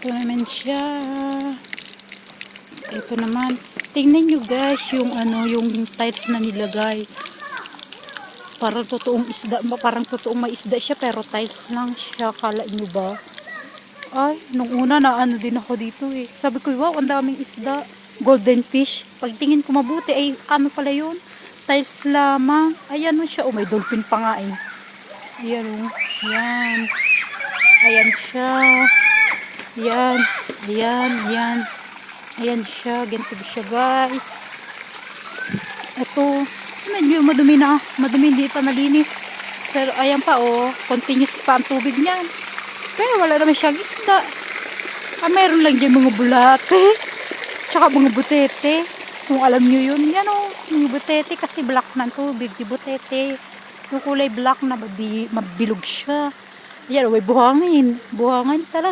Ito naman siya. Ito naman. Tingnan nyo guys, yung yung tiles na nilagay. Parang totoong isda, parang totoong may isda siya pero tiles lang siya. Kala nyo ba? Ay, nung una na din ako dito eh. Sabi ko, wow, ang daming isda. Golden fish. Pagtingin ko mabuti, ay pala yun. Tiles lamang. Ayan mo siya. Oh, may dolphin pa nga eh. Ayan oh. Ayan. Ayan siya. Ayan. Ayan. Ayan. Ayan siya. Ganito siya guys. Ito. Medyo madumi na. Madumi, hindi pa nalinis. Pero ayan pa oh. Continuous pa ang tubig niyan. Pero wala naman siyang isda. Mayroon lang dyan mga bulate. Tsaka mga butete. Kung alam nyo yun. Yan o. Mga butete kasi black ng tubig. Di butete. Yung kulay black na mabilog siya. Yan o. May buhangin. Buhangin talaga.